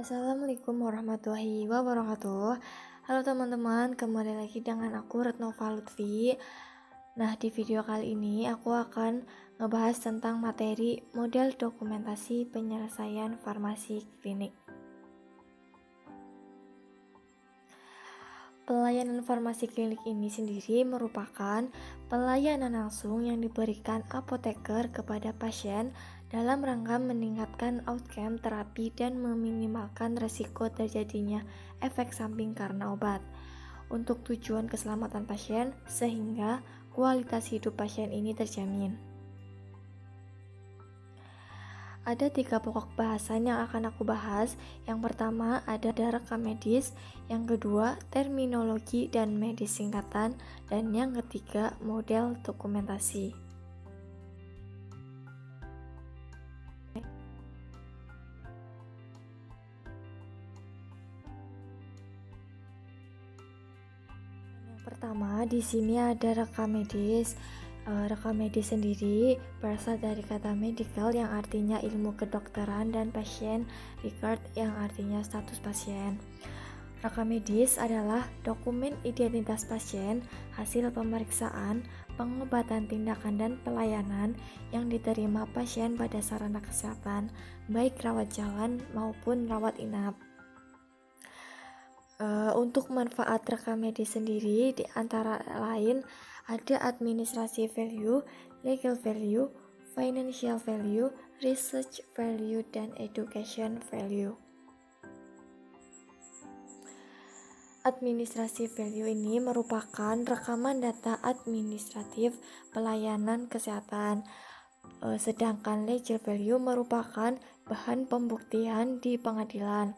Assalamualaikum warahmatullahi wabarakatuh. Halo teman-teman, kembali lagi dengan aku Retnova Lutfi. Nah, di video kali ini aku akan ngebahas tentang materi model dokumentasi penyelesaian farmasi klinik. Pelayanan farmasi klinik ini sendiri merupakan pelayanan langsung yang diberikan apoteker kepada pasien dalam rangka meningkatkan outcome terapi dan meminimalkan resiko terjadinya efek samping karena obat untuk tujuan keselamatan pasien sehingga kualitas hidup pasien ini terjamin. Ada 3 pokok bahasan yang akan aku bahas. Yang pertama ada rekam medis, yang kedua terminologi dan medis singkatan, dan yang ketiga model dokumentasi. Yang pertama di sini ada rekam medis. Rekam medis sendiri berasal dari kata medical yang artinya ilmu kedokteran dan pasien record yang artinya status pasien. Rekam medis adalah dokumen identitas pasien, hasil pemeriksaan, pengobatan, tindakan, dan pelayanan yang diterima pasien pada sarana kesehatan, baik rawat jalan maupun rawat inap. Untuk manfaat rekam medis sendiri di antara lain ada administrative value, legal value, financial value, research value, dan education value. Administrative value ini merupakan rekaman data administratif pelayanan kesehatan, sedangkan legal value merupakan bahan pembuktian di pengadilan.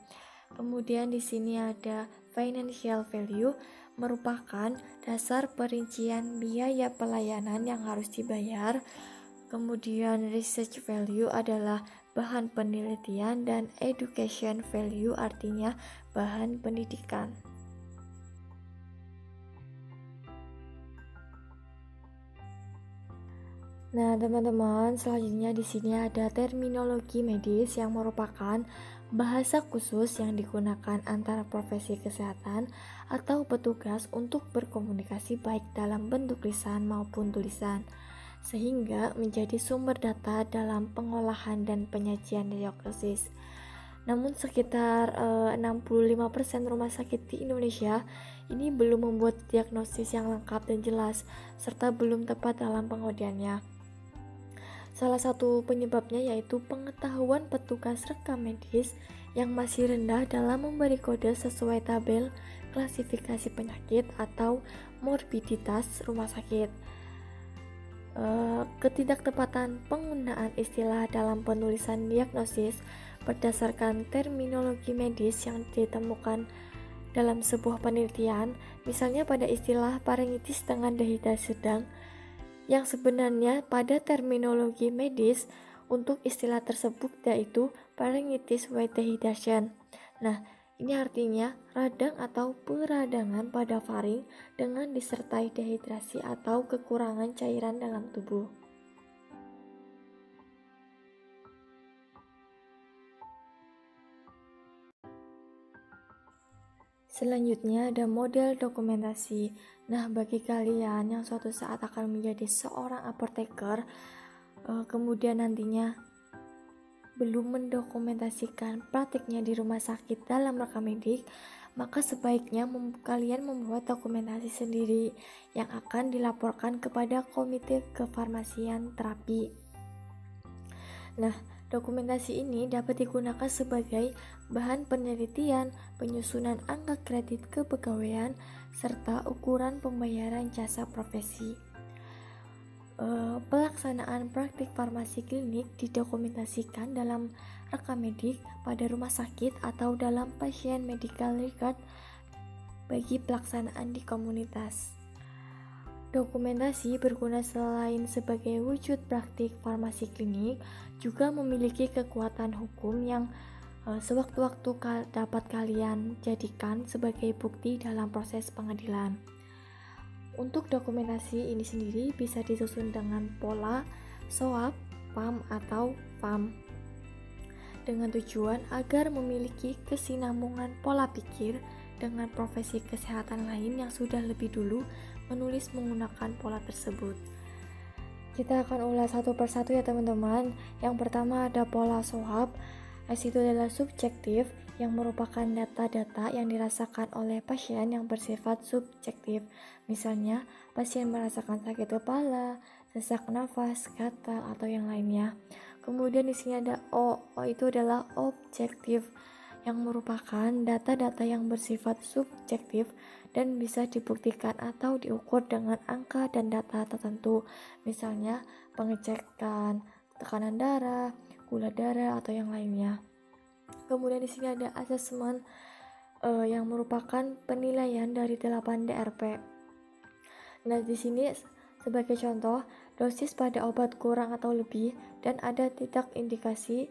Kemudian di sini ada financial value, merupakan dasar perincian biaya pelayanan yang harus dibayar. Kemudian research value adalah bahan penelitian, dan education value artinya bahan pendidikan. Nah, teman-teman, selanjutnya di sini ada terminologi medis yang merupakan bahasa khusus yang digunakan antara profesi kesehatan atau petugas untuk berkomunikasi baik dalam bentuk lisan maupun tulisan, sehingga menjadi sumber data dalam pengolahan dan penyajian diagnosis. Namun sekitar 65% rumah sakit di Indonesia ini belum membuat diagnosis yang lengkap dan jelas serta belum tepat dalam pengodiannya. Salah satu penyebabnya yaitu pengetahuan petugas rekam medis yang masih rendah dalam memberi kode sesuai tabel klasifikasi penyakit atau morbiditas rumah sakit. Ketidaktepatan penggunaan istilah dalam penulisan diagnosis berdasarkan terminologi medis yang ditemukan dalam sebuah penelitian, misalnya pada istilah parenkitis dengan dehidrasi sedang, yang sebenarnya pada terminologi medis untuk istilah tersebut yaitu parenkitis with dehydration. Nah, ini artinya radang atau peradangan pada faring dengan disertai dehidrasi atau kekurangan cairan dalam tubuh. Selanjutnya ada model dokumentasi. Nah, bagi kalian yang suatu saat akan menjadi seorang apoteker, kemudian nantinya belum mendokumentasikan praktiknya di rumah sakit dalam rekam medik, maka sebaiknya kalian membuat dokumentasi sendiri yang akan dilaporkan kepada Komite Kefarmasian Terapi. Nah, dokumentasi ini dapat digunakan sebagai bahan penelitian, penyusunan angka kredit kepegawaian, serta ukuran pembayaran jasa profesi. Pelaksanaan praktik farmasi klinik didokumentasikan dalam rekam medik pada rumah sakit atau dalam pasien medical record bagi pelaksanaan di komunitas. Dokumentasi berguna selain sebagai wujud praktik farmasi klinik, juga memiliki kekuatan hukum yang sewaktu-waktu dapat kalian jadikan sebagai bukti dalam proses pengadilan. Untuk dokumentasi ini sendiri bisa disusun dengan pola, SOAP, PAM, atau FAM. dengan tujuan agar memiliki kesinambungan pola pikir dengan profesi kesehatan lain yang sudah lebih dulu menulis menggunakan pola tersebut. Kita akan ulas satu persatu ya teman-teman. Yang pertama ada pola SOAP. S itu adalah subjektif, yang merupakan data-data yang dirasakan oleh pasien yang bersifat subjektif. Misalnya, pasien merasakan sakit kepala, sesak nafas, gatal, atau yang lainnya. Kemudian di sini ada O. O itu adalah objektif, yang merupakan data-data yang bersifat subjektif dan bisa dibuktikan atau diukur dengan angka dan data tertentu. Misalnya, pengecekan tekanan darah, gula darah, atau yang lainnya. Kemudian di sini ada asesmen yang merupakan penilaian dari 8 DRP. Nah, di sini sebagai contoh, dosis pada obat kurang atau lebih dan ada tidak indikasi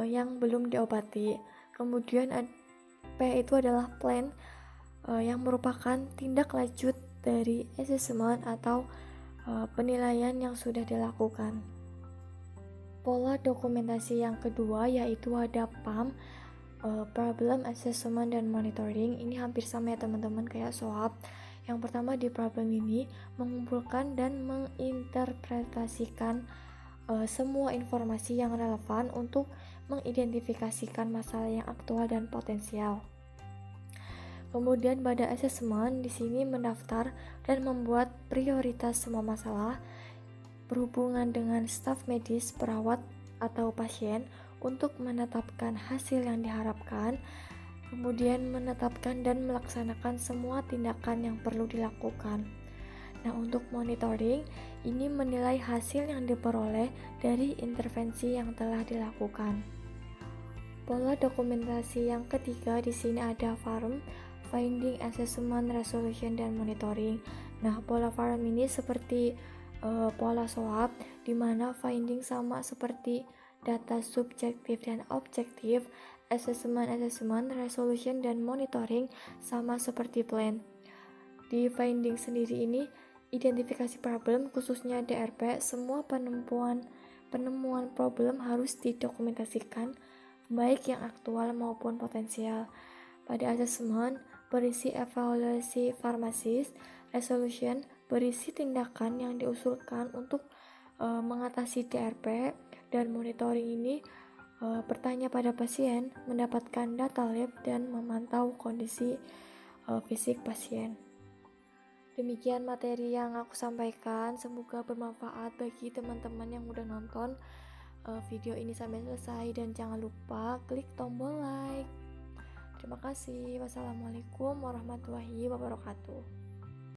yang belum diobati. Kemudian P itu adalah plan yang merupakan tindak lanjut dari asesmen atau penilaian yang sudah dilakukan. Pola dokumentasi yang kedua yaitu ada PAM, Problem Assessment dan Monitoring. Ini hampir sama ya teman-teman kayak SOAP. Yang pertama di problem ini mengumpulkan dan menginterpretasikan semua informasi yang relevan untuk mengidentifikasikan masalah yang aktual dan potensial. Kemudian pada assessment di sini mendaftar dan membuat prioritas semua masalah berhubungan dengan staf medis, perawat, atau pasien untuk menetapkan hasil yang diharapkan, kemudian menetapkan dan melaksanakan semua tindakan yang perlu dilakukan. Nah, untuk monitoring, ini menilai hasil yang diperoleh dari intervensi yang telah dilakukan. Pola dokumentasi yang ketiga di sini ada FARM, Finding, Assessment, Resolution, dan Monitoring. Nah, pola FARM ini seperti pola SOAP, di mana finding sama seperti data subjektif dan objektif, assessment, resolution, dan monitoring sama seperti plan. Di finding sendiri ini, identifikasi problem khususnya DRP, semua penemuan problem harus didokumentasikan, baik yang aktual maupun potensial. Pada assessment, berisi evaluasi farmasis, resolution, berisi tindakan yang diusulkan untuk mengatasi DRP, dan monitoring ini bertanya pada pasien, mendapatkan data lab, dan memantau kondisi fisik pasien. Demikian materi yang aku sampaikan, semoga bermanfaat bagi teman-teman yang udah nonton video ini sampai selesai, dan jangan lupa klik tombol like. Terima kasih. Wassalamualaikum warahmatullahi wabarakatuh.